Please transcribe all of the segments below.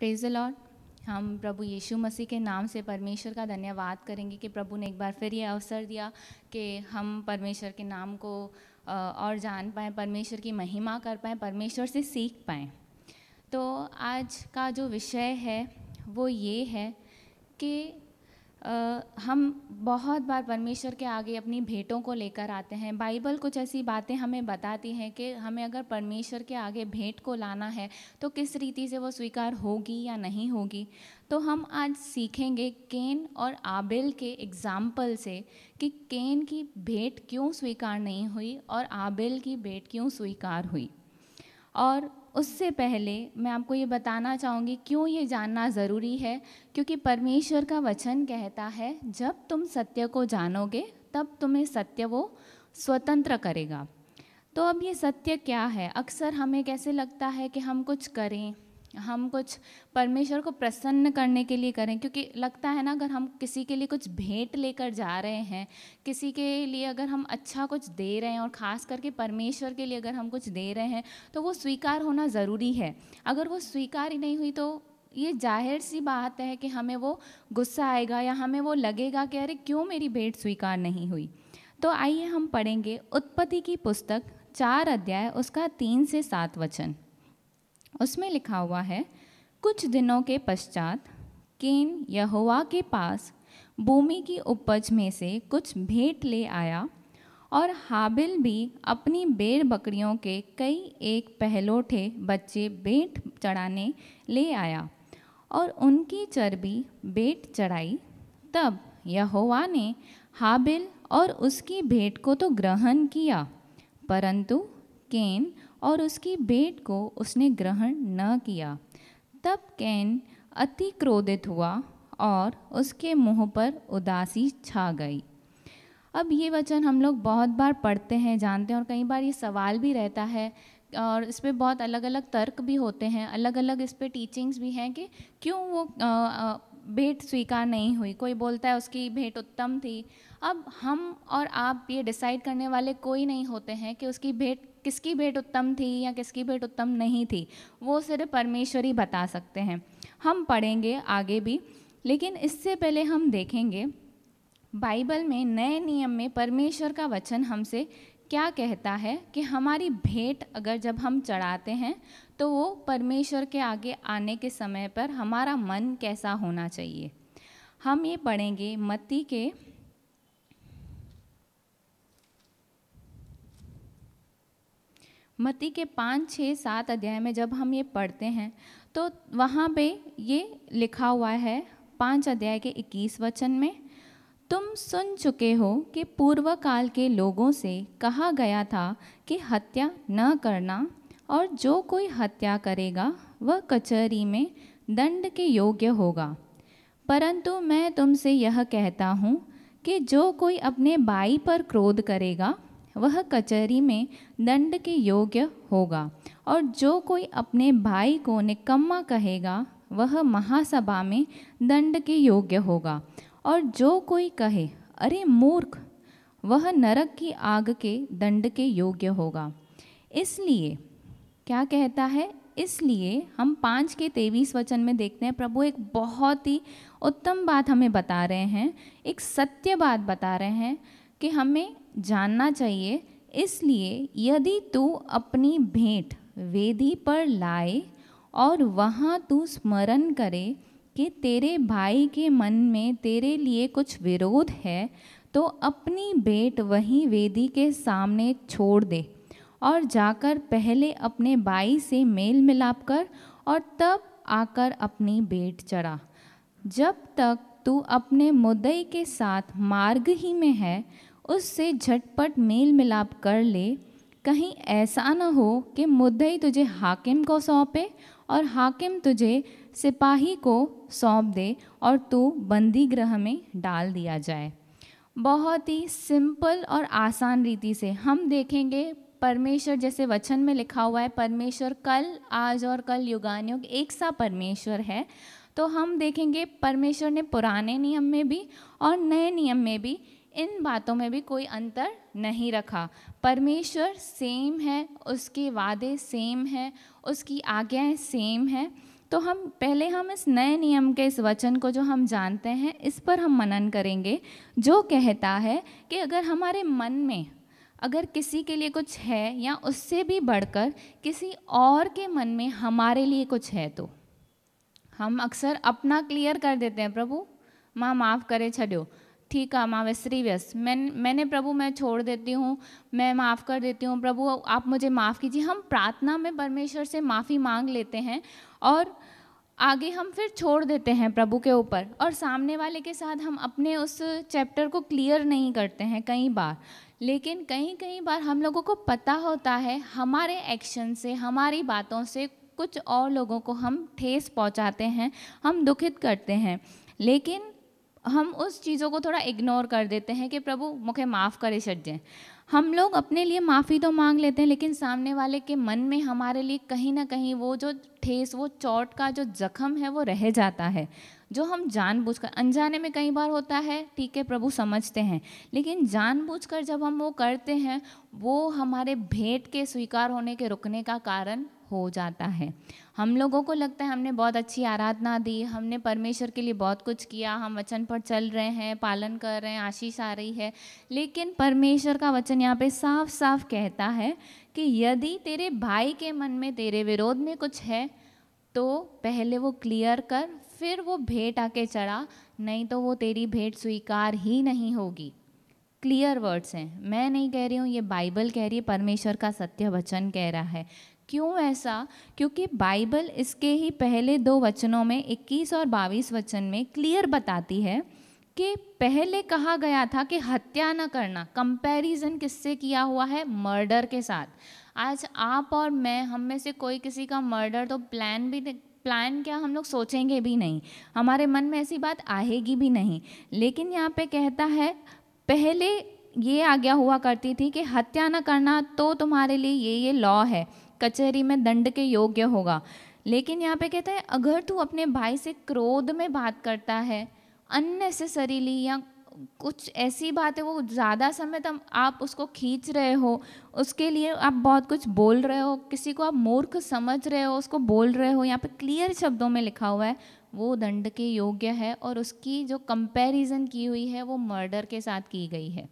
Praise the Lord. हम प्रभु यीशु मसीह के नाम से परमेश्वर का धन्यवाद करेंगे कि प्रभु ने एक बार फिर ये अवसर दिया कि हम परमेश्वर के नाम को और जान पाएँ, परमेश्वर की महिमा कर पाएँ, परमेश्वर से सीख पाएँ। तो आज का जो विषय है वो ये है कि हम बहुत बार परमेश्वर के आगे अपनी भेंटों को लेकर आते हैं। बाइबल कुछ ऐसी बातें हमें बताती हैं कि हमें अगर परमेश्वर के आगे भेंट को लाना है तो किस रीति से वो स्वीकार होगी या नहीं होगी। तो हम आज सीखेंगे केन और आबिल के एग्जाम्पल से कि केन की भेंट क्यों स्वीकार नहीं हुई और आबिल की भेंट क्यों स्वीकार हुई। और उससे पहले मैं आपको ये बताना चाहूँगी क्यों ये जानना ज़रूरी है, क्योंकि परमेश्वर का वचन कहता है जब तुम सत्य को जानोगे तब तुम्हें सत्य वो स्वतंत्र करेगा। तो अब ये सत्य क्या है? अक्सर हमें कैसे लगता है कि हम कुछ करें, हम कुछ परमेश्वर को प्रसन्न करने के लिए करें, क्योंकि लगता है ना अगर हम किसी के लिए कुछ भेंट लेकर जा रहे हैं, किसी के लिए अगर हम अच्छा कुछ दे रहे हैं और ख़ास करके परमेश्वर के लिए अगर हम कुछ दे रहे हैं तो वो स्वीकार होना ज़रूरी है। अगर वो स्वीकार ही नहीं हुई तो ये जाहिर सी बात है कि हमें वो गुस्सा आएगा या हमें वो लगेगा कि अरे क्यों मेरी भेंट स्वीकार नहीं हुई। तो आइए हम पढ़ेंगे उत्पत्ति की पुस्तक 4 अध्याय उसका 3 से 7 वचन। उसमें लिखा हुआ है, कुछ दिनों के पश्चात केन यहोवा के पास भूमि की उपज में से कुछ भेंट ले आया और हाबिल भी अपनी भेड़ बकरियों के कई एक पहलोठे बच्चे भेंट चढ़ाने ले आया और उनकी चर्बी भेंट चढ़ाई। तब यहोवा ने हाबिल और उसकी भेंट को तो ग्रहण किया, परंतु केन और उसकी भेंट को उसने ग्रहण न किया। तब कैन अति क्रोधित हुआ और उसके मुंह पर उदासी छा गई। अब ये वचन हम लोग बहुत बार पढ़ते हैं, जानते हैं, और कई बार ये सवाल भी रहता है और इस पे बहुत अलग अलग तर्क भी होते हैं, अलग अलग इस पे टीचिंग्स भी हैं कि क्यों वो भेंट स्वीकार नहीं हुई। कोई बोलता है उसकी भेंट उत्तम थी। अब हम और आप ये डिसाइड करने वाले कोई नहीं होते हैं कि उसकी भेंट, किसकी भेंट उत्तम थी या किसकी भेंट उत्तम नहीं थी, वो सिर्फ परमेश्वर ही बता सकते हैं। हम पढ़ेंगे आगे भी, लेकिन इससे पहले हम देखेंगे बाइबल में नए नियम में परमेश्वर का वचन हमसे क्या कहता है कि हमारी भेंट अगर जब हम चढ़ाते हैं तो वो परमेश्वर के आगे आने के समय पर हमारा मन कैसा होना चाहिए। हम ये पढ़ेंगे मत्ती के 5, 6, 7 अध्याय में जब हम ये पढ़ते हैं तो वहाँ पे ये लिखा हुआ है 5 अध्याय के 21 वचन में, तुम सुन चुके हो कि पूर्व काल के लोगों से कहा गया था कि हत्या न करना, और जो कोई हत्या करेगा वह कचहरी में दंड के योग्य होगा। परंतु मैं तुमसे यह कहता हूँ कि जो कोई अपने भाई पर क्रोध करेगा वह कचहरी में दंड के योग्य होगा, और जो कोई अपने भाई को निकम्मा कहेगा वह महासभा में दंड के योग्य होगा, और जो कोई कहे अरे मूर्ख, वह नरक की आग के दंड के योग्य होगा। इसलिए क्या कहता है? इसलिए हम 5 के 23 वचन में देखते हैं प्रभु एक बहुत ही उत्तम बात हमें बता रहे हैं, एक सत्य बात बता रहे हैं कि हमें जानना चाहिए। इसलिए यदि तू अपनी भेंट वेदी पर लाए और वहाँ तू स्मरण करे कि तेरे भाई के मन में तेरे लिए कुछ विरोध है, तो अपनी भेंट वहीं वेदी के सामने छोड़ दे और जाकर पहले अपने भाई से मेल मिलाप कर और तब आकर अपनी भेंट चढ़ा। जब तक तू अपने मुद्दई के साथ मार्ग ही में है, उससे झटपट मेल मिलाप कर ले, कहीं ऐसा न हो कि मुद्दई तुझे हाकिम को सौंपे और हाकिम तुझे सिपाही को सौंप दे और तू बंदी गृह में डाल दिया जाए। बहुत ही सिंपल और आसान रीति से हम देखेंगे परमेश्वर, जैसे वचन में लिखा हुआ है परमेश्वर कल, आज और कल युगानुयुग एक सा परमेश्वर है। तो हम देखेंगे परमेश्वर ने पुराने नियम में भी और नए नियम में भी इन बातों में भी कोई अंतर नहीं रखा। परमेश्वर सेम है, उसके वादे सेम है, उसकी आज्ञाएं सेम है। तो हम इस नए नियम के इस वचन को जो हम जानते हैं, इस पर हम मनन करेंगे, जो कहता है कि अगर हमारे मन में अगर किसी के लिए कुछ है या उससे भी बढ़कर किसी और के मन में हमारे लिए कुछ है, तो हम अक्सर अपना क्लियर कर देते हैं, प्रभु मां माफ़ करे छॾियो, ठीक है मां विसरी वियस, मैंने प्रभु मैं छोड़ देती हूँ, मैं माफ़ कर देती हूँ, प्रभु आप मुझे माफ़ कीजिए। हम प्रार्थना में परमेश्वर से माफ़ी मांग लेते हैं और आगे हम फिर छोड़ देते हैं प्रभु के ऊपर, और सामने वाले के साथ हम अपने उस चैप्टर को क्लियर नहीं करते हैं कई बार। लेकिन कई बार हम लोगों को पता होता है, हमारे एक्शन से, हमारी बातों से कुछ और लोगों को हम ठेस पहुंचाते हैं, हम दुखित करते हैं, लेकिन हम उस चीज़ों को थोड़ा इग्नोर कर देते हैं कि प्रभु मुझे माफ़ करे छॾिजे। हम लोग अपने लिए माफ़ी तो मांग लेते हैं, लेकिन सामने वाले के मन में हमारे लिए कहीं ना कहीं वो जो ठेस, वो चोट का जो जख्म है वो रह जाता है, जो हम जानबूझकर, अनजाने में कई बार होता है, ठीक है प्रभु समझते हैं, लेकिन जानबूझकर जब हम वो करते हैं, वो हमारे भेंट के स्वीकार होने के रुकने का कारण हो जाता है। हम लोगों को लगता है हमने बहुत अच्छी आराधना दी, हमने परमेश्वर के लिए बहुत कुछ किया, हम वचन पर चल रहे हैं, पालन कर रहे हैं, आशीष आ रही है, लेकिन परमेश्वर का वचन यहाँ पे साफ साफ कहता है कि यदि तेरे भाई के मन में तेरे विरोध में कुछ है, तो पहले वो क्लियर कर, फिर वो भेंट आके चढ़ा, नहीं तो वो तेरी भेंट स्वीकार ही नहीं होगी। क्लियर वर्ड्स हैं, मैं नहीं कह रही हूँ, ये बाइबल कह रही है, परमेश्वर का सत्य वचन कह रहा है। क्यों ऐसा? क्योंकि बाइबल इसके ही पहले 2 वचनों में 21 और 22 वचन में क्लियर बताती है कि पहले कहा गया था कि हत्या न करना, कंपैरिजन किससे किया हुआ है? मर्डर के साथ। आज आप और मैं, हम में से कोई किसी का मर्डर तो प्लान क्या, हम लोग सोचेंगे भी नहीं, हमारे मन में ऐसी बात आएगी भी नहीं। लेकिन यहाँ पे कहता है, पहले ये आज्ञा हुआ करती थी कि हत्या न करना, तो तुम्हारे लिए ये लॉ है, कचहरी में दंड के योग्य होगा। लेकिन यहाँ पे कहता है, अगर तू अपने भाई से क्रोध में बात करता है, अननेसेसरीली, या कुछ ऐसी बात है वो ज़्यादा समय तक आप उसको खींच रहे हो, उसके लिए आप बहुत कुछ बोल रहे हो, किसी को आप मूर्ख समझ रहे हो, उसको बोल रहे हो, यहाँ पे क्लियर शब्दों में लिखा हुआ है, वो दंड के योग्य है, और उसकी जो कंपैरिजन की हुई है वो मर्डर के साथ की गई है।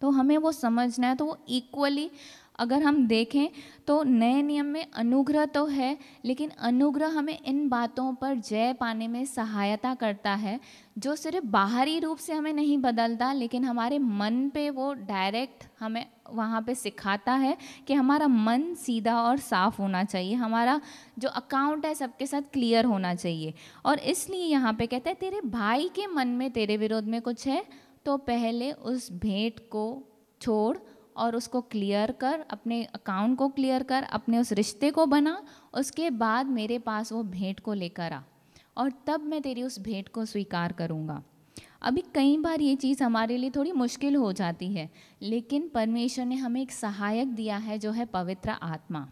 तो हमें वो समझना है। तो वो इक्वली अगर हम देखें तो नए नियम में अनुग्रह तो है, लेकिन अनुग्रह हमें इन बातों पर जय पाने में सहायता करता है, जो सिर्फ बाहरी रूप से हमें नहीं बदलता, लेकिन हमारे मन पे वो डायरेक्ट हमें वहाँ पे सिखाता है कि हमारा मन सीधा और साफ होना चाहिए, हमारा जो अकाउंट है सबके साथ क्लियर होना चाहिए। और इसलिए यहाँ पे कहता है, तेरे भाई के मन में तेरे विरोध में कुछ है, तो पहले उस भेंट को छोड़ और उसको क्लियर कर, अपने अकाउंट को क्लियर कर, अपने उस रिश्ते को बना, उसके बाद मेरे पास वो भेंट को लेकर आ, और तब मैं तेरी उस भेंट को स्वीकार करूँगा। अभी कई बार ये चीज़ हमारे लिए थोड़ी मुश्किल हो जाती है, लेकिन परमेश्वर ने हमें एक सहायक दिया है, जो है पवित्र आत्मा।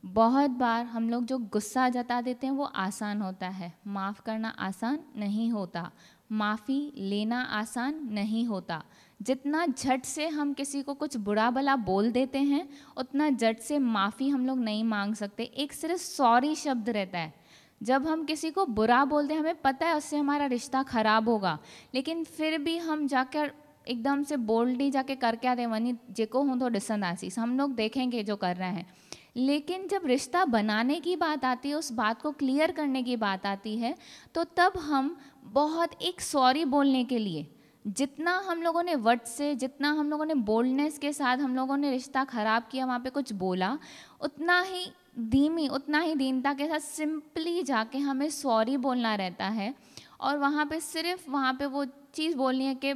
बहुत बार हम लोग जो गुस्सा जता देते हैं वो आसान होता है, माफ़ करना आसान नहीं होता, माफ़ी लेना आसान नहीं होता। जितना झट से हम किसी को कुछ बुरा भला बोल देते हैं, उतना झट से माफ़ी हम लोग नहीं मांग सकते। एक सिर्फ सॉरी शब्द रहता है, जब हम किसी को बुरा बोलते हैं, हमें पता है उससे हमारा रिश्ता ख़राब होगा, लेकिन फिर भी हम जाकर एकदम से बोल्डली जाके करके आते, वनी जेको हूँ तो ॾिसंदासीं, हम लोग देखेंगे जो कर रहे हैं। लेकिन जब रिश्ता बनाने की बात आती है, उस बात को क्लियर करने की बात आती है, तो तब हम बहुत एक सॉरी बोलने के लिए, जितना हम लोगों ने वट से, जितना हम लोगों ने बोल्डनेस के साथ हम लोगों ने रिश्ता ख़राब किया, वहाँ पे कुछ बोला, उतना ही धीमी, उतना ही दीनता के साथ सिंपली जाके हमें सॉरी बोलना रहता है। और वहाँ पे सिर्फ वहाँ पे वो चीज़ बोलनी है कि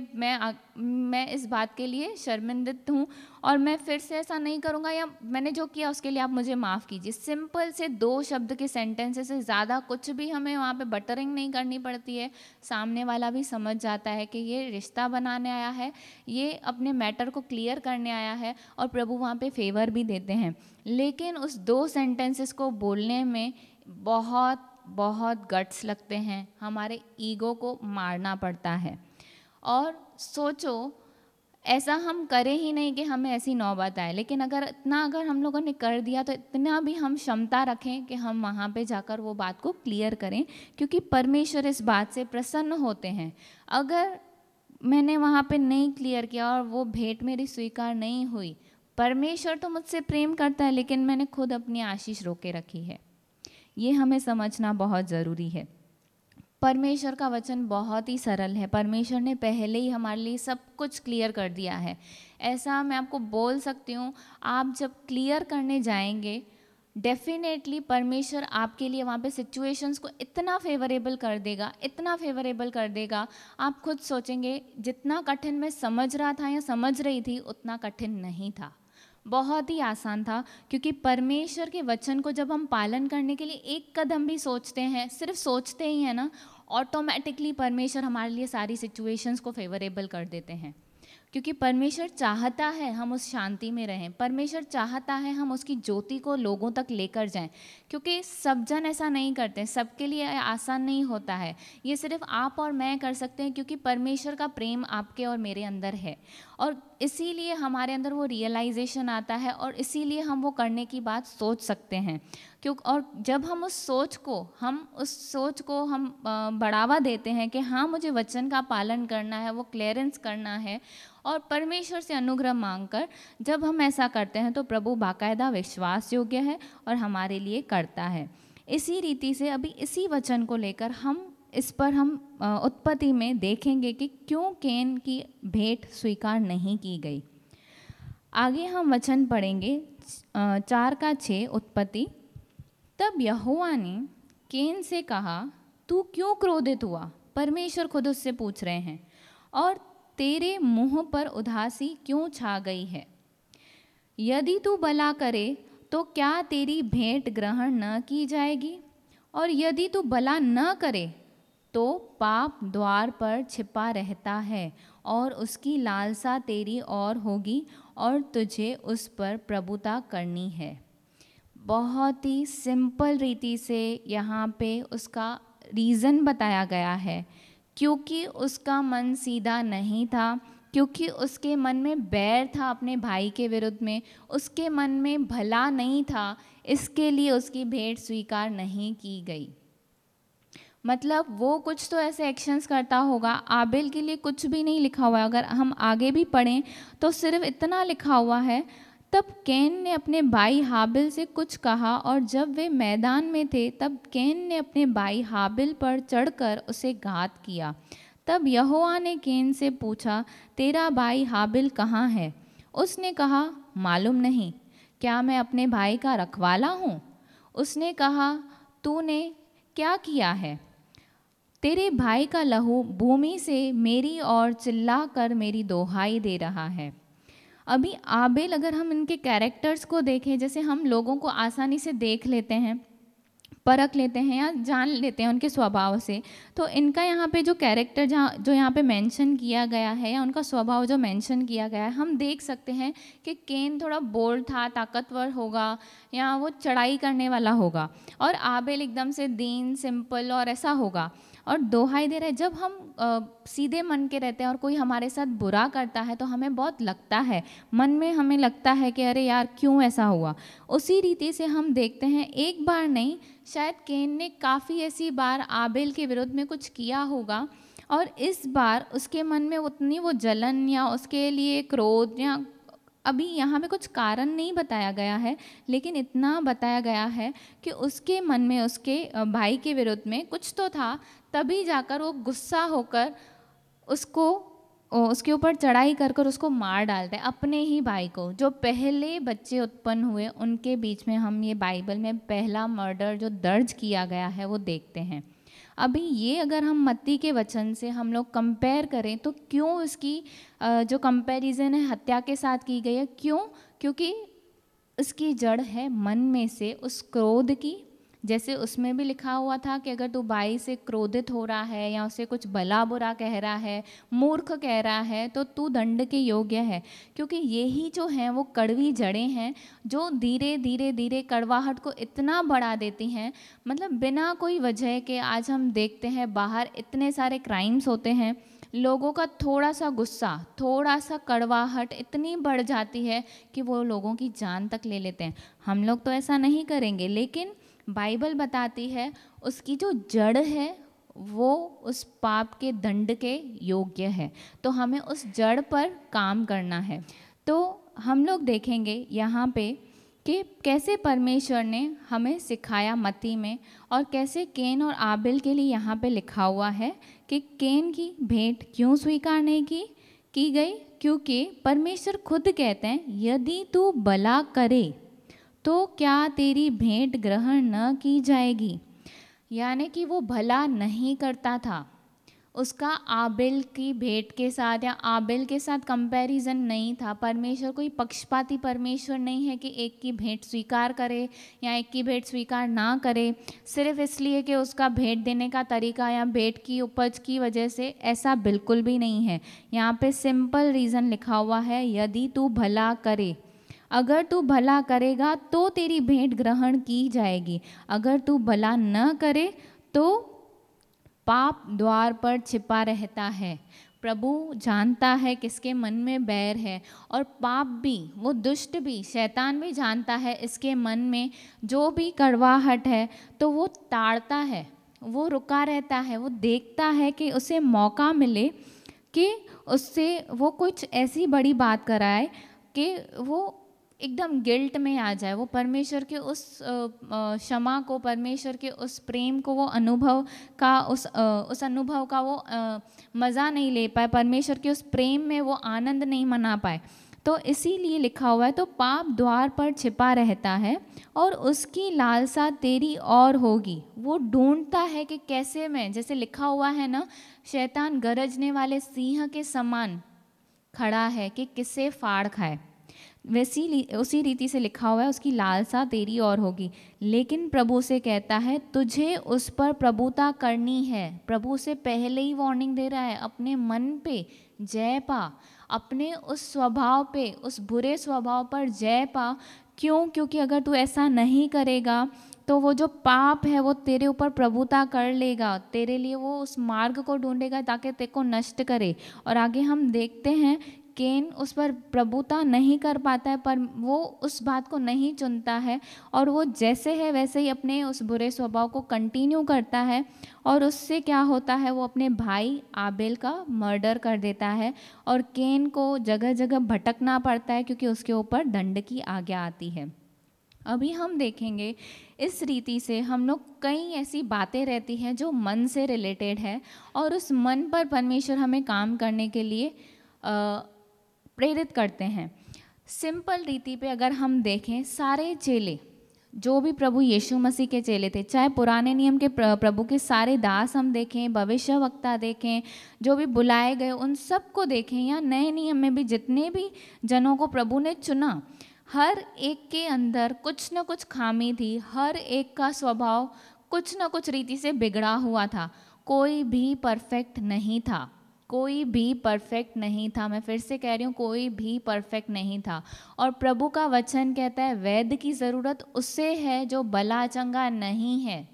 मैं इस बात के लिए शर्मिंदित हूँ और मैं फिर से ऐसा नहीं करूँगा, या मैंने जो किया उसके लिए आप मुझे माफ़ कीजिए। सिंपल से 2 शब्द के सेंटेंस से ज़्यादा कुछ भी हमें वहाँ पे बटरिंग नहीं करनी पड़ती है। सामने वाला भी समझ जाता है कि ये रिश्ता बनाने आया है, ये अपने मैटर को क्लियर करने आया है, और प्रभु वहाँ पे फेवर भी देते हैं। लेकिन उस 2 सेंटेंसेस को बोलने में बहुत बहुत गट्स लगते हैं, हमारे ईगो को मारना पड़ता है। और सोचो, ऐसा हम करें ही नहीं कि हमें ऐसी नौबत आए, लेकिन अगर हम लोगों ने कर दिया तो इतना भी हम क्षमता रखें कि हम वहाँ पे जाकर वो बात को क्लियर करें, क्योंकि परमेश्वर इस बात से प्रसन्न होते हैं। अगर मैंने वहाँ पे नहीं क्लियर किया और वो भेंट मेरी स्वीकार नहीं हुई, परमेश्वर तो मुझसे प्रेम करता है, लेकिन मैंने खुद अपनी आशीष रोके रखी है। ये हमें समझना बहुत ज़रूरी है। परमेश्वर का वचन बहुत ही सरल है। परमेश्वर ने पहले ही हमारे लिए सब कुछ क्लियर कर दिया है। ऐसा मैं आपको बोल सकती हूँ, आप जब क्लियर करने जाएंगे, डेफिनेटली परमेश्वर आपके लिए वहाँ पे सिचुएशंस को इतना फेवरेबल कर देगा, इतना फेवरेबल कर देगा, आप खुद सोचेंगे जितना कठिन मैं समझ रहा था या समझ रही थी उतना कठिन नहीं था, बहुत ही आसान था। क्योंकि परमेश्वर के वचन को जब हम पालन करने के लिए एक कदम भी सोचते हैं, सिर्फ सोचते ही हैं ना, ऑटोमेटिकली परमेश्वर हमारे लिए सारी सिचुएशंस को फेवरेबल कर देते हैं। क्योंकि परमेश्वर चाहता है हम उस शांति में रहें, परमेश्वर चाहता है हम उसकी ज्योति को लोगों तक लेकर जाएं। क्योंकि सब जन ऐसा नहीं करते, सबके लिए आसान नहीं होता है। ये सिर्फ आप और मैं कर सकते हैं, क्योंकि परमेश्वर का प्रेम आपके और मेरे अंदर है, और इसीलिए हमारे अंदर वो रियलाइजेशन आता है, और इसीलिए हम वो करने की बात सोच सकते हैं। और जब हम उस सोच को हम बढ़ावा देते हैं कि हाँ मुझे वचन का पालन करना है, वो क्लियरेंस करना है, और परमेश्वर से अनुग्रह मांगकर जब हम ऐसा करते हैं तो प्रभु बाकायदा विश्वास योग्य है और हमारे लिए करता है। इसी रीति से अभी इसी वचन को लेकर हम उत्पत्ति में देखेंगे कि क्यों कैन की भेंट स्वीकार नहीं की गई। आगे हम वचन पढ़ेंगे 4:6 उत्पत्ति। तब यहोवा ने कैन से कहा, तू क्यों क्रोधित हुआ? परमेश्वर खुद उससे पूछ रहे हैं। और तेरे मुंह पर उदासी क्यों छा गई है? यदि तू भला करे तो क्या तेरी भेंट ग्रहण न की जाएगी? और यदि तू भला न करे तो पाप द्वार पर छिपा रहता है और उसकी लालसा तेरी ओर होगी और तुझे उस पर प्रभुता करनी है। बहुत ही सिंपल रीति से यहाँ पे उसका रीज़न बताया गया है। क्योंकि उसका मन सीधा नहीं था, क्योंकि उसके मन में बैर था अपने भाई के विरुद्ध में, उसके मन में भला नहीं था, इसके लिए उसकी भेंट स्वीकार नहीं की गई। मतलब वो कुछ तो ऐसे एक्शंस करता होगा। आबेल के लिए कुछ भी नहीं लिखा हुआ है। अगर हम आगे भी पढ़ें तो सिर्फ इतना लिखा हुआ है, तब कैन ने अपने भाई हाबिल से कुछ कहा, और जब वे मैदान में थे तब कैन ने अपने भाई हाबिल पर चढ़कर उसे घात किया। तब यहोवा ने कैन से पूछा, तेरा भाई हाबिल कहाँ है? उसने कहा, मालूम नहीं। क्या मैं अपने भाई का रखवाला हूँ? उसने कहा, तूने क्या किया है? तेरे भाई का लहू भूमि से मेरी ओर चिल्ला कर मेरी दोहाई दे रहा है। अभी आबेल, अगर हम इनके कैरेक्टर्स को देखें, जैसे हम लोगों को आसानी से देख लेते हैं, परख लेते हैं या जान लेते हैं उनके स्वभाव से, तो इनका यहाँ पे जो कैरेक्टर जो यहाँ पे मेंशन किया गया है, या उनका स्वभाव जो मेंशन किया गया है, हम देख सकते हैं कि कैन थोड़ा बोल्ड था, ताकतवर होगा, या वो चढ़ाई करने वाला होगा, और आबेल एकदम से दीन सिंपल और ऐसा होगा, और दोहाई दे रहे। जब हम सीधे मन के रहते हैं और कोई हमारे साथ बुरा करता है तो हमें बहुत लगता है, मन में हमें लगता है कि अरे यार क्यों ऐसा हुआ। उसी रीति से हम देखते हैं, एक बार नहीं, शायद कैन ने काफ़ी ऐसी बार आबेल के विरुद्ध में कुछ किया होगा, और इस बार उसके मन में उतनी वो जलन या उसके लिए क्रोध, या अभी यहाँ पे कुछ कारण नहीं बताया गया है, लेकिन इतना बताया गया है कि उसके मन में उसके भाई के विरुद्ध में कुछ तो था, तभी जाकर वो गुस्सा होकर उसके ऊपर चढ़ाई कर कर उसको मार डालता है, अपने ही भाई को। जो पहले बच्चे उत्पन्न हुए उनके बीच में हम ये बाइबल में पहला मर्डर जो दर्ज किया गया है वो देखते हैं। अभी ये अगर हम मत्ती के वचन से हम लोग कंपेयर करें तो क्यों इसकी जो कंपैरिजन है हत्या के साथ की गई है? क्यों? क्योंकि इसकी जड़ है मन में से उस क्रोध की। जैसे उसमें भी लिखा हुआ था कि अगर तू भाई से क्रोधित हो रहा है या उसे कुछ भला बुरा कह रहा है, मूर्ख कह रहा है, तो तू दंड के योग्य है। क्योंकि यही जो हैं वो कड़वी जड़ें हैं जो धीरे धीरे धीरे कड़वाहट को इतना बढ़ा देती हैं। मतलब बिना कोई वजह के आज हम देखते हैं बाहर इतने सारे क्राइम्स होते हैं, लोगों का थोड़ा सा गुस्सा, थोड़ा सा कड़वाहट इतनी बढ़ जाती है कि वो लोगों की जान तक ले लेते हैं। हम लोग तो ऐसा नहीं करेंगे, लेकिन बाइबल बताती है उसकी जो जड़ है वो उस पाप के दंड के योग्य है। तो हमें उस जड़ पर काम करना है। तो हम लोग देखेंगे यहाँ पे कि कैसे परमेश्वर ने हमें सिखाया मत्ती में, और कैसे केन और आबिल के लिए यहाँ पे लिखा हुआ है कि केन की भेंट क्यों स्वीकार नहीं की गई, क्योंकि परमेश्वर खुद कहते हैं यदि तू भला करे तो क्या तेरी भेंट ग्रहण न की जाएगी। यानी कि वो भला नहीं करता था, उसका आबिल की भेंट के साथ या आबिल के साथ कंपैरिजन नहीं था। परमेश्वर कोई पक्षपाती परमेश्वर नहीं है कि एक की भेंट स्वीकार करे या एक की भेंट स्वीकार ना करे सिर्फ इसलिए कि उसका भेंट देने का तरीका या भेंट की उपज की वजह से। ऐसा बिल्कुल भी नहीं है। यहाँ पे सिंपल रीज़न लिखा हुआ है, यदि तू भला करे। अगर तू भला करेगा तो तेरी भेंट ग्रहण की जाएगी, अगर तू भला न करे तो पाप द्वार पर छिपा रहता है। प्रभु जानता है किसके मन में बैर है, और पाप भी, वो दुष्ट भी, शैतान भी जानता है इसके मन में जो भी कड़वाहट है, तो वो ताड़ता है, वो रुका रहता है, वो देखता है कि उसे मौका मिले कि उससे वो कुछ ऐसी बड़ी बात कराए कि वो एकदम गिल्ट में आ जाए, वो परमेश्वर के उस क्षमा को, परमेश्वर के उस प्रेम को, वो अनुभव का उस अनुभव का वो मज़ा नहीं ले पाए, परमेश्वर के उस प्रेम में वो आनंद नहीं मना पाए। तो इसीलिए लिखा हुआ है, तो पाप द्वार पर छिपा रहता है और उसकी लालसा तेरी और होगी। वो ढूंढता है कि कैसे मैं, जैसे लिखा हुआ है ना, शैतान गरजने वाले सिंह के समान खड़ा है कि किसे फाड़ खाए। वैसी उसी रीति से लिखा हुआ है, उसकी लालसा तेरी और होगी। लेकिन प्रभु से कहता है तुझे उस पर प्रभुता करनी है। प्रभु से पहले ही वार्निंग दे रहा है, अपने मन पे जय पा, अपने उस स्वभाव पे, उस बुरे स्वभाव पर जय पा। क्यों? क्योंकि अगर तू ऐसा नहीं करेगा तो वो जो पाप है वो तेरे ऊपर प्रभुता कर लेगा, तेरे लिए वो उस मार्ग को ढूंढेगा ताकि तेरे को नष्ट करे। और आगे हम देखते हैं केन उस पर प्रभुता नहीं कर पाता है, पर वो उस बात को नहीं चुनता है और वो जैसे है वैसे ही अपने उस बुरे स्वभाव को कंटिन्यू करता है। और उससे क्या होता है, वो अपने भाई आबेल का मर्डर कर देता है और केन को जगह जगह भटकना पड़ता है क्योंकि उसके ऊपर दंड की आज्ञा आती है। अभी हम देखेंगे इस रीति से हम लोग कई ऐसी बातें रहती हैं जो मन से रिलेटेड है, और उस मन पर परमेश्वर हमें काम करने के लिए प्रेरित करते हैं। सिंपल रीति पे अगर हम देखें, सारे चेले जो भी प्रभु यीशु मसीह के चेले थे, चाहे पुराने नियम के प्रभु के सारे दास हम देखें, भविष्यवक्ता देखें, जो भी बुलाए गए उन सबको देखें, या नए नियम में भी जितने भी जनों को प्रभु ने चुना, हर एक के अंदर कुछ न कुछ खामी थी, हर एक का स्वभाव कुछ न कुछ रीति से बिगड़ा हुआ था। कोई भी परफेक्ट नहीं था, कोई भी परफेक्ट नहीं था। मैं फिर से कह रही हूँ, कोई भी परफेक्ट नहीं था। और प्रभु का वचन कहता है वैद्य की ज़रूरत उससे है जो भला चंगा नहीं है।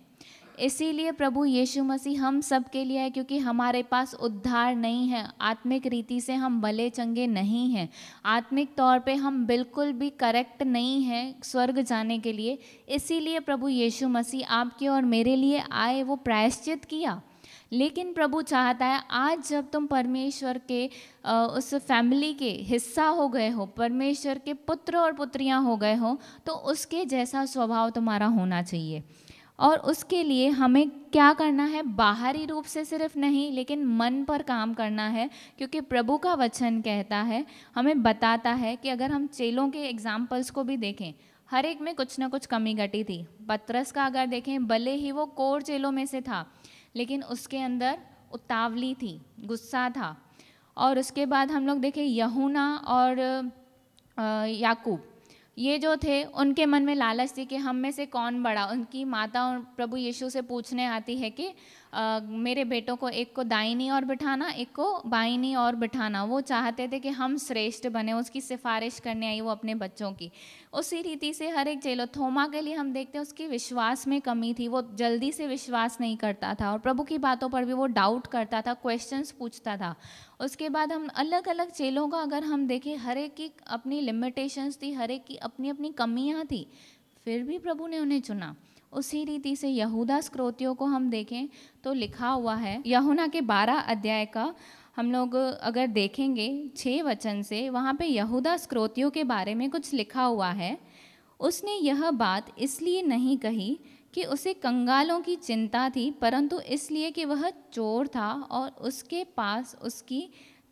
इसीलिए प्रभु यीशु मसीह हम सब के लिए है, क्योंकि हमारे पास उद्धार नहीं है। आत्मिक रीति से हम भले चंगे नहीं हैं, आत्मिक तौर पे हम बिल्कुल भी करेक्ट नहीं हैं स्वर्ग जाने के लिए। इसीलिए प्रभु यीशु मसीह आपके और मेरे लिए आए, वो प्रायश्चित किया। लेकिन प्रभु चाहता है आज जब तुम परमेश्वर के उस फैमिली के हिस्सा हो गए हो, परमेश्वर के पुत्र और पुत्रियां हो गए हो, तो उसके जैसा स्वभाव तुम्हारा होना चाहिए। और उसके लिए हमें क्या करना है, बाहरी रूप से सिर्फ नहीं लेकिन मन पर काम करना है। क्योंकि प्रभु का वचन कहता है, हमें बताता है कि अगर हम चेलों के एग्जाम्पल्स को भी देखें, हर एक में कुछ ना कुछ कमी घटी थी। पतरस का अगर देखें, भले ही वो कोर चेलों में से था, लेकिन उसके अंदर उतावली थी, गुस्सा था। और उसके बाद हम लोग देखें यूहन्ना और याकूब, ये जो थे उनके मन में लालच थी कि हम में से कौन बड़ा। उनकी माता प्रभु यीशु से पूछने आती है कि मेरे बेटों को एक को दाहिनी ओर बिठाना, एक को बाईनी ओर बिठाना। वो चाहते थे कि हम श्रेष्ठ बने, उसकी सिफारिश करने आई वो अपने बच्चों की। उसी रीति से हर एक चेलो, थोमा के लिए हम देखते हैं उसकी विश्वास में कमी थी, वो जल्दी से विश्वास नहीं करता था और प्रभु की बातों पर भी वो डाउट करता था, क्वेश्चंस पूछता था। उसके बाद हम अलग अलग चेलों का अगर हम देखें, हर एक की अपनी लिमिटेशंस थी, हर एक की अपनी अपनी कमियां थी, फिर भी प्रभु ने उन्हें चुना। उसी रीति से यहूदा स्क्रोतियों को हम देखें तो लिखा हुआ है यूहन्ना के 12 अध्याय का हम लोग अगर देखेंगे 6 वचन से, वहाँ पे यहूदा स्क्रोतियों के बारे में कुछ लिखा हुआ है। उसने यह बात इसलिए नहीं कही कि उसे कंगालों की चिंता थी, परंतु इसलिए कि वह चोर था और उसके पास उनकी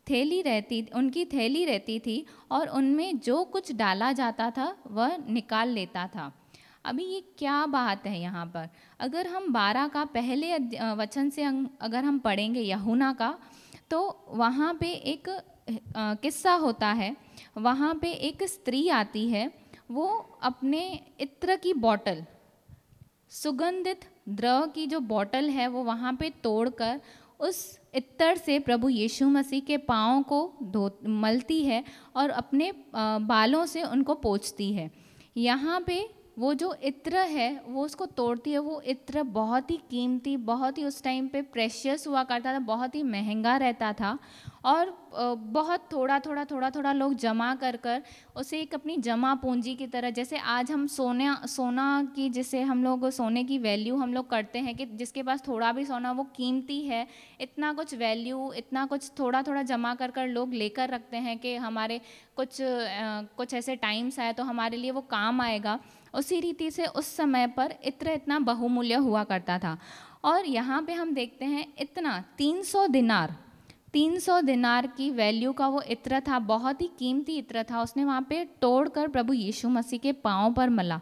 थैली रहती थी और उनमें जो कुछ डाला जाता था वह निकाल लेता था। अभी ये क्या बात है यहाँ पर? अगर हम 12 का पहले वचन से अगर हम पढ़ेंगे यूहन्ना का, तो वहाँ पे एक किस्सा होता है। वहाँ पे एक स्त्री आती है, वो अपने इत्र की बोतल, सुगंधित द्रव की जो बोतल है, वो वहाँ पे तोड़कर उस इत्र से प्रभु यीशु मसीह के पाँव को मलती है और अपने बालों से उनको पोंछती है। यहाँ पे वो जो इत्र है वो उसको तोड़ती है। वो इत्र बहुत ही कीमती, बहुत ही उस टाइम पे प्रेशियस हुआ करता था, बहुत ही महंगा रहता था और बहुत थोड़ा थोड़ा लोग जमा कर उसे एक अपनी जमा पूंजी की तरह, जैसे आज हम सोना की, जिसे हम लोग सोने की वैल्यू हम लोग करते हैं कि जिसके पास थोड़ा भी सोना वो कीमती है, इतना कुछ वैल्यू, इतना कुछ थोड़ा जमा कर लोग लेकर रखते हैं कि हमारे कुछ ऐसे टाइम्स आए तो हमारे लिए वो काम आएगा। उसी रीति से उस समय पर इत्र इतना बहुमूल्य हुआ करता था। और यहाँ पे हम देखते हैं इतना 300 दिनार की वैल्यू का वो इत्र था, बहुत ही कीमती इत्र था। उसने वहाँ पे तोड़कर प्रभु यीशु मसीह के पाँव पर मला।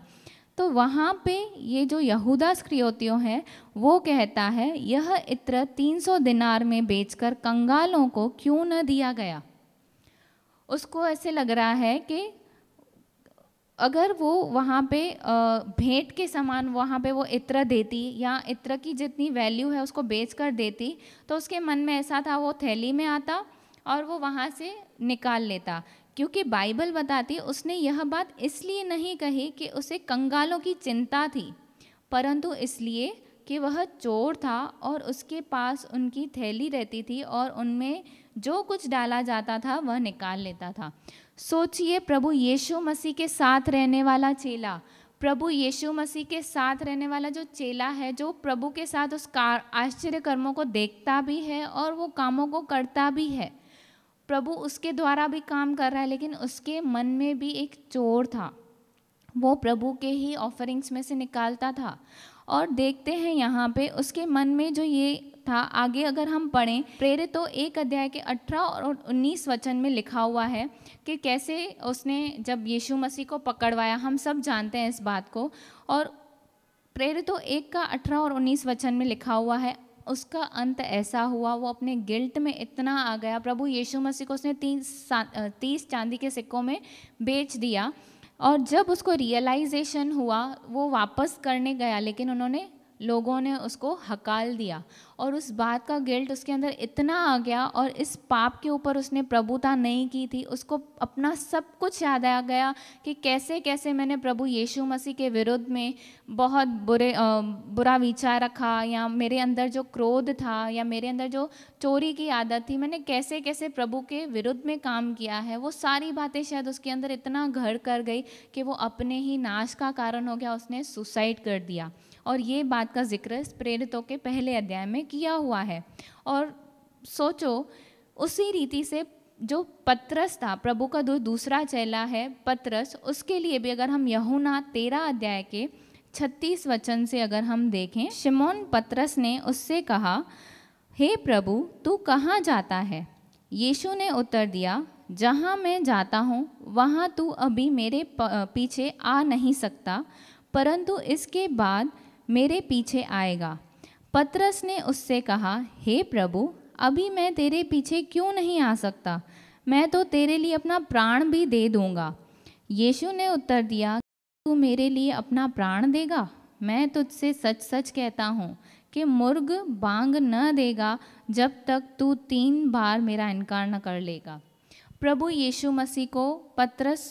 तो वहाँ पे ये जो यहूदा स्क्रियोतियों है वो कहता है यह इत्र 300 दिनार में बेचकर कंगालों को क्यों न दिया गया। उसको ऐसे लग रहा है कि अगर वो वहाँ पे भेंट के समान वहाँ पे वो इत्र देती या इत्र की जितनी वैल्यू है उसको बेच कर देती, तो उसके मन में ऐसा था वो थैली में आता और वो वहाँ से निकाल लेता। क्योंकि बाइबल बताती उसने यह बात इसलिए नहीं कही कि उसे कंगालों की चिंता थी, परंतु इसलिए कि वह चोर था और उसके पास उनकी थैली रहती थी और उनमें जो कुछ डाला जाता था वह निकाल लेता था। सोचिए, प्रभु यीशु मसीह के साथ रहने वाला चेला, प्रभु यीशु मसीह के साथ रहने वाला जो चेला है, जो प्रभु के साथ उस आश्चर्य कर्मों को देखता भी है और वो कामों को करता भी है, प्रभु उसके द्वारा भी काम कर रहा है, लेकिन उसके मन में भी एक चोर था। वो प्रभु के ही ऑफरिंग्स में से निकालता था। और देखते हैं यहाँ पे उसके मन में जो ये था, आगे अगर हम पढ़ें प्रेरितों 1 अध्याय के 18 और 19 वचन में लिखा हुआ है कि कैसे उसने जब यीशु मसीह को पकड़वाया, हम सब जानते हैं इस बात को। और प्रेरितों 1 का 18 और 19 वचन में लिखा हुआ है, उसका अंत ऐसा हुआ, वो अपने गिल्ट में इतना आ गया, प्रभु यीशु मसीह को उसने 30 चांदी के सिक्कों में बेच दिया। और जब उसको रियलाइजेशन हुआ वो वापस करने गया, लेकिन लोगों ने उसको हकाल दिया और उस बात का गिल्ट उसके अंदर इतना आ गया और इस पाप के ऊपर उसने प्रभुता नहीं की थी। उसको अपना सब कुछ याद आ गया कि कैसे कैसे मैंने प्रभु यीशु मसीह के विरुद्ध में बहुत बुरा विचार रखा, या मेरे अंदर जो क्रोध था, या मेरे अंदर जो चोरी की आदत थी, मैंने कैसे कैसे प्रभु के विरुद्ध में काम किया है। वो सारी बातें शायद उसके अंदर इतना घर कर गई कि वो अपने ही नाश का कारण हो गया, उसने सुसाइड कर दिया। और ये बात का जिक्र प्रेरितों के पहले अध्याय में किया हुआ है। और सोचो, उसी रीति से जो पतरस था, प्रभु का दूसरा चेला है पतरस, उसके लिए भी अगर हम यूहन्ना 13 अध्याय के 36 वचन से अगर हम देखें, शिमोन पतरस ने उससे कहा, हे प्रभु, तू कहाँ जाता है? यीशु ने उत्तर दिया, जहाँ मैं जाता हूँ वहाँ तू अभी मेरे पीछे आ नहीं सकता, परंतु इसके बाद मेरे पीछे आएगा। पतरस ने उससे कहा, हे प्रभु, अभी मैं तेरे पीछे क्यों नहीं आ सकता? मैं तो तेरे लिए अपना प्राण भी दे दूंगा। यीशु ने उत्तर दिया, तू मेरे लिए अपना प्राण देगा? मैं तुझसे सच सच कहता हूँ कि मुर्ग बांग न देगा जब तक तू 3 बार मेरा इनकार न कर लेगा। प्रभु यीशु मसीह को पतरस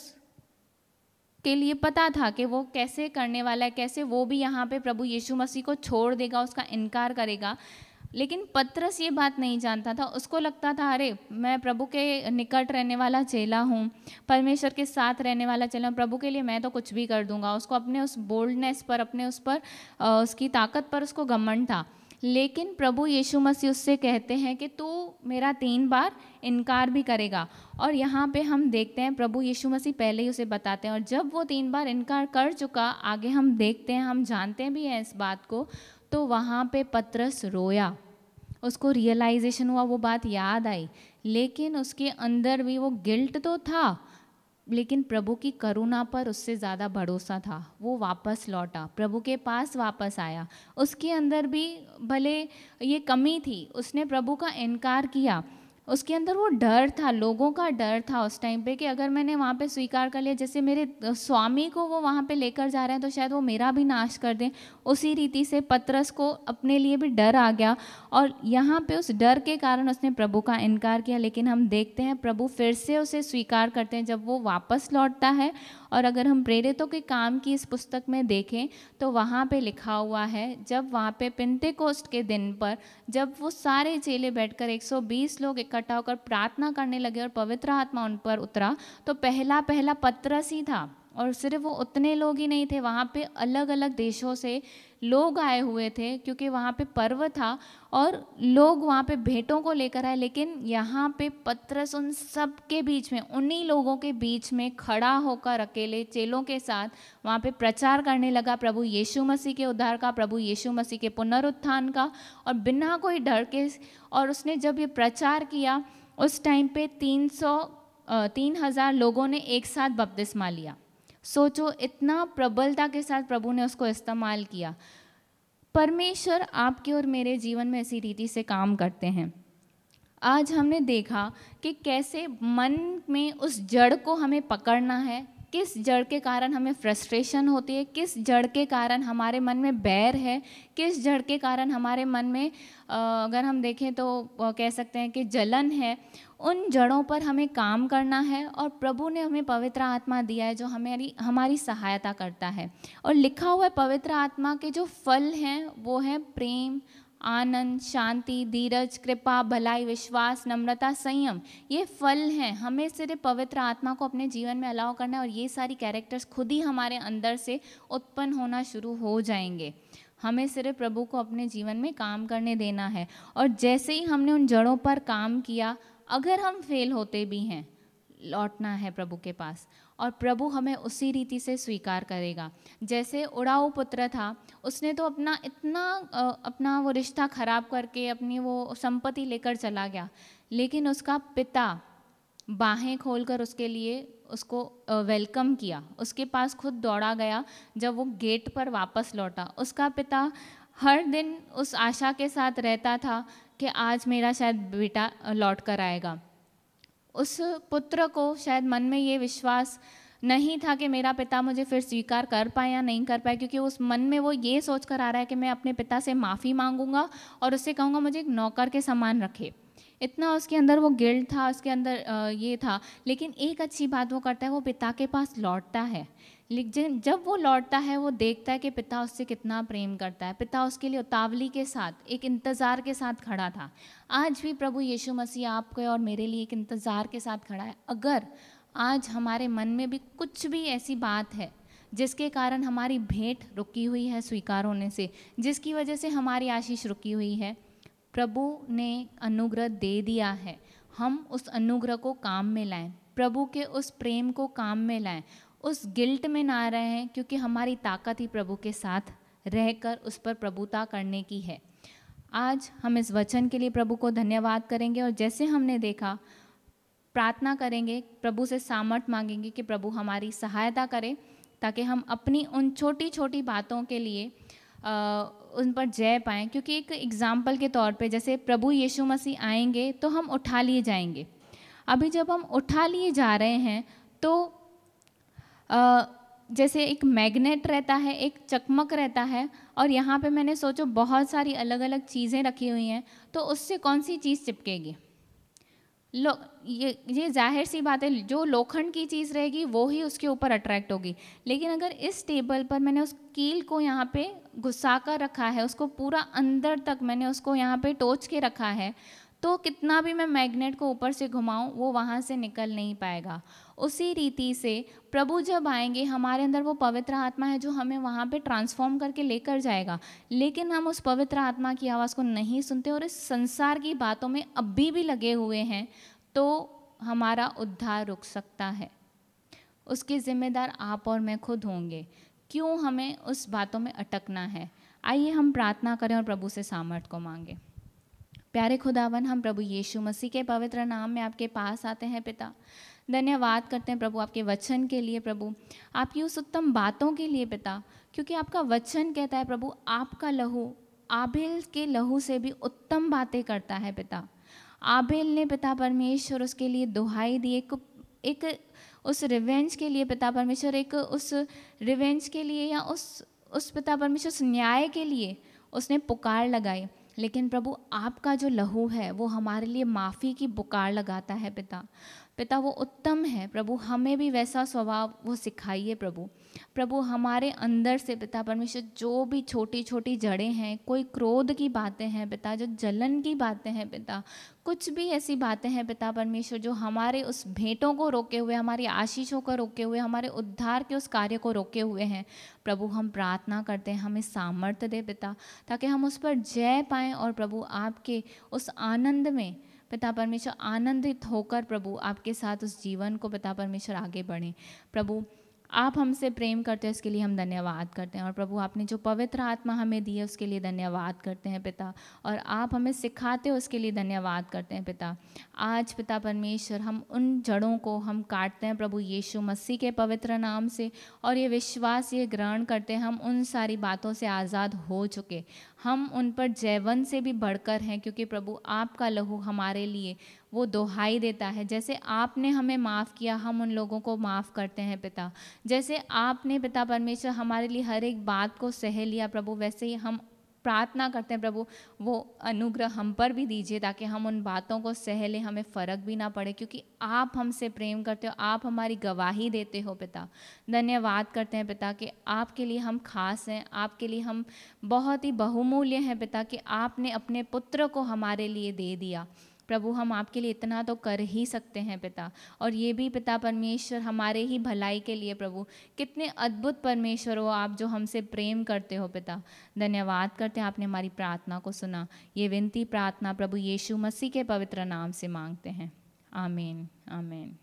के लिए पता था कि वो कैसे करने वाला है, कैसे वो भी यहाँ पे प्रभु यीशु मसीह को छोड़ देगा, उसका इनकार करेगा। लेकिन पतरस ये बात नहीं जानता था। उसको लगता था, अरे मैं प्रभु के निकट रहने वाला चेला हूँ, परमेश्वर के साथ रहने वाला चेला हूँ, प्रभु के लिए मैं तो कुछ भी कर दूंगा। उसको अपने उस बोल्डनेस पर, अपने उस पर उसकी ताकत पर उसको घमंड था। लेकिन प्रभु यीशु मसीह उससे कहते हैं कि तू मेरा 3 बार इनकार भी करेगा। और यहाँ पे हम देखते हैं प्रभु यीशु मसीह पहले ही उसे बताते हैं, और जब वो 3 बार इनकार कर चुका, आगे हम देखते हैं, हम जानते भी हैं इस बात को, तो वहाँ पे पतरस रोया। उसको रियलाइजेशन हुआ, वो बात याद आई। लेकिन उसके अंदर भी वो गिल्ट तो था, लेकिन प्रभु की करुणा पर उससे ज़्यादा भरोसा था। वो वापस लौटा, प्रभु के पास वापस आया। उसके अंदर भी भले ये कमी थी, उसने प्रभु का इनकार किया, उसके अंदर वो डर था, लोगों का डर था उस टाइम पे कि अगर मैंने वहाँ पे स्वीकार कर लिया, जैसे मेरे स्वामी को वो वहाँ पे लेकर जा रहे हैं तो शायद वो मेरा भी नाश कर दें। उसी रीति से पतरस को अपने लिए भी डर आ गया, और यहाँ पे उस डर के कारण उसने प्रभु का इनकार किया। लेकिन हम देखते हैं प्रभु फिर से उसे स्वीकार करते हैं जब वो वापस लौटता है। और अगर हम प्रेरितों के काम की इस पुस्तक में देखें तो वहाँ पे लिखा हुआ है, जब वहाँ पे पेंतेकोस्ट के दिन पर जब वो सारे चेले बैठकर 120 लोग इकट्ठा होकर प्रार्थना करने लगे और पवित्र आत्मा उन पर उतरा, तो पहला पतरस ही था। और सिर्फ वो उतने लोग ही नहीं थे, वहाँ पे अलग अलग देशों से लोग आए हुए थे, क्योंकि वहाँ पे पर्व था और लोग वहाँ पे भेंटों को लेकर आए। लेकिन यहाँ पे पतरस उन सब के बीच में, उन्हीं लोगों के बीच में खड़ा होकर अकेले चेलों के साथ वहाँ पे प्रचार करने लगा प्रभु यीशु मसीह के उद्धार का, प्रभु यीशु मसीह के पुनरुत्थान का, और बिना कोई डर के। और उसने जब ये प्रचार किया, उस टाइम पे 3,000 लोगों ने एक साथ बपतिस्मा लिया। सोचो, इतना प्रबलता के साथ प्रभु ने उसको इस्तेमाल किया। परमेश्वर आपके और मेरे जीवन में इसी रीति से काम करते हैं। आज हमने देखा कि कैसे मन में उस जड़ को हमें पकड़ना है, किस जड़ के कारण हमें फ्रस्ट्रेशन होती है, किस जड़ के कारण हमारे मन में बैर है, किस जड़ के कारण हमारे मन में अगर हम देखें तो कह सकते हैं कि जलन है। उन जड़ों पर हमें काम करना है, और प्रभु ने हमें पवित्र आत्मा दिया है जो हमारी सहायता करता है। और लिखा हुआ है पवित्र आत्मा के जो फल हैं वो हैं प्रेम, आनंद, शांति, धीरज, कृपा, भलाई, विश्वास, नम्रता, संयम। ये फल हैं। हमें सिर्फ पवित्र आत्मा को अपने जीवन में अलाउ करना है, और ये सारी कैरेक्टर्स खुद ही हमारे अंदर से उत्पन्न होना शुरू हो जाएंगे। हमें सिर्फ प्रभु को अपने जीवन में काम करने देना है। और जैसे ही हमने उन जड़ों पर काम किया, अगर हम फेल होते भी हैं, लौटना है प्रभु के पास, और प्रभु हमें उसी रीति से स्वीकार करेगा। जैसे उड़ाऊ पुत्र था, उसने तो अपना वो रिश्ता खराब करके अपनी वो संपत्ति लेकर चला गया, लेकिन उसका पिता बाहें खोलकर उसके लिए उसको वेलकम किया, उसके पास खुद दौड़ा गया। जब वो गेट पर वापस लौटा, उसका पिता हर दिन उस आशा के साथ रहता था कि आज मेरा शायद बेटा लौट कर आएगा। उस पुत्र को शायद मन में ये विश्वास नहीं था कि मेरा पिता मुझे फिर स्वीकार कर पाए या नहीं कर पाए, क्योंकि उस मन में वो ये सोच कर आ रहा है कि मैं अपने पिता से माफ़ी मांगूंगा और उससे कहूँगा मुझे एक नौकर के समान रखे। इतना उसके अंदर वो गिल्ट था, उसके अंदर ये था। लेकिन एक अच्छी बात वो करता है, वो पिता के पास लौटता है। लेकिन जब वो लौटता है, वो देखता है कि पिता उससे कितना प्रेम करता है। पिता उसके लिए उतावली के साथ, एक इंतज़ार के साथ खड़ा था। आज भी प्रभु यीशु मसीह आपके और मेरे लिए एक इंतज़ार के साथ खड़ा है। अगर आज हमारे मन में भी कुछ भी ऐसी बात है जिसके कारण हमारी भेंट रुकी हुई है स्वीकार होने से, जिसकी वजह से हमारी आशीष रुकी हुई है, प्रभु ने अनुग्रह दे दिया है। हम उस अनुग्रह को काम में लाएं, प्रभु के उस प्रेम को काम में लाएं, उस गिल्ट में ना रहें, क्योंकि हमारी ताकत ही प्रभु के साथ रहकर उस पर प्रभुता करने की है। आज हम इस वचन के लिए प्रभु को धन्यवाद करेंगे, और जैसे हमने देखा, प्रार्थना करेंगे, प्रभु से सामर्थ मांगेंगे कि प्रभु हमारी सहायता करें, ताकि हम अपनी उन छोटी छोटी बातों के लिए उन पर जय पाएँ। क्योंकि एक एग्जाम्पल के तौर पे, जैसे प्रभु यीशु मसीह आएंगे तो हम उठा लिए जाएंगे। अभी जब हम उठा लिए जा रहे हैं, तो जैसे एक मैग्नेट रहता है, एक चकमक रहता है, और यहाँ पे मैंने सोचो बहुत सारी अलग अलग चीज़ें रखी हुई हैं, तो उससे कौन सी चीज़ चिपकेगी? ये जाहिर सी बात है, जो लोखंड की चीज़ रहेगी वो ही उसके ऊपर अट्रैक्ट होगी। लेकिन अगर इस टेबल पर मैंने उस कील को यहाँ पे घुसा कर रखा है, उसको पूरा अंदर तक मैंने उसको यहाँ पे टोच के रखा है, तो कितना भी मैं मैग्नेट को ऊपर से घुमाऊं वो वहाँ से निकल नहीं पाएगा। उसी रीति से प्रभु जब आएंगे, हमारे अंदर वो पवित्र आत्मा है जो हमें वहाँ पे ट्रांसफॉर्म करके लेकर जाएगा, लेकिन हम उस पवित्र आत्मा की आवाज़ को नहीं सुनते और इस संसार की बातों में अभी भी लगे हुए हैं, तो हमारा उद्धार रुक सकता है। उसके ज़िम्मेदार आप और मैं खुद होंगे। क्यों हमें उस बातों में अटकना है? आइए हम प्रार्थना करें और प्रभु से सामर्थ को मांगें। प्यारे खुदावन, हम प्रभु यीशु मसीह के पवित्र नाम में आपके पास आते हैं पिता। धन्यवाद करते हैं प्रभु आपके वचन के लिए, प्रभु आपकी उस उत्तम बातों के लिए पिता, क्योंकि आपका वचन कहता है प्रभु आपका लहू आबेल के लहू से भी उत्तम बातें करता है पिता। आबेल ने पिता परमेश्वर उसके लिए दुहाई दी, एक उस रिवेंज के लिए पिता परमेश्वर, एक उस रिवेंज के लिए या उस पिता परमेश्वर उस न्याय के लिए उसने पुकार लगाई। लेकिन प्रभु आपका जो लहू है वो हमारे लिए माफ़ी की पुकार लगाता है पिता। पिता वो उत्तम है प्रभु, हमें भी वैसा स्वभाव वो सिखाइए प्रभु। प्रभु हमारे अंदर से पिता परमेश्वर जो भी छोटी छोटी जड़ें हैं, कोई क्रोध की बातें हैं पिता, जो जलन की बातें हैं पिता, कुछ भी ऐसी बातें हैं पिता परमेश्वर जो हमारे उस भेंटों को रोके हुए, हमारी आशीषों को रोके हुए, हमारे उद्धार के उस कार्य को रोके हुए हैं, प्रभु हम प्रार्थना करते हैं हमें सामर्थ्य दे पिता, ताकि हम उस पर जय पाएँ और प्रभु आपके उस आनंद में पिता परमेश्वर आनंदित होकर प्रभु आपके साथ उस जीवन को पिता परमेश्वर आगे बढ़ें। प्रभु आप हमसे प्रेम करते हैं, उसके लिए हम धन्यवाद करते हैं। और प्रभु आपने जो पवित्र आत्मा हमें दी है उसके लिए धन्यवाद करते हैं पिता, और आप हमें सिखाते हो उसके लिए धन्यवाद करते हैं पिता। आज पिता परमेश्वर हम उन जड़ों को हम काटते हैं प्रभु यीशु मसीह के पवित्र नाम से, और ये विश्वास ये ग्रहण करते हैं हम उन सारी बातों से आज़ाद हो चुके, हम उन पर जैवन से भी बढ़कर हैं, क्योंकि प्रभु आपका लहू हमारे लिए वो दुहाई देता है। जैसे आपने हमें माफ़ किया हम उन लोगों को माफ़ करते हैं पिता, जैसे आपने पिता परमेश्वर हमारे लिए हर एक बात को सह लिया प्रभु, वैसे ही हम प्रार्थना करते हैं प्रभु वो अनुग्रह हम पर भी दीजिए, ताकि हम उन बातों को सह लें, हमें फ़र्क भी ना पड़े, क्योंकि आप हमसे प्रेम करते हो, आप हमारी गवाही देते हो पिता। धन्यवाद करते हैं पिता कि आपके लिए हम खास हैं, आपके लिए हम बहुत ही बहुमूल्य हैं पिता, कि आपने अपने पुत्र को हमारे लिए दे दिया। प्रभु हम आपके लिए इतना तो कर ही सकते हैं पिता, और ये भी पिता परमेश्वर हमारे ही भलाई के लिए। प्रभु कितने अद्भुत परमेश्वर हो आप, जो हमसे प्रेम करते हो पिता। धन्यवाद करते हैं आपने हमारी प्रार्थना को सुना। ये विनती प्रार्थना प्रभु यीशु मसीह के पवित्र नाम से मांगते हैं, आमीन आमीन।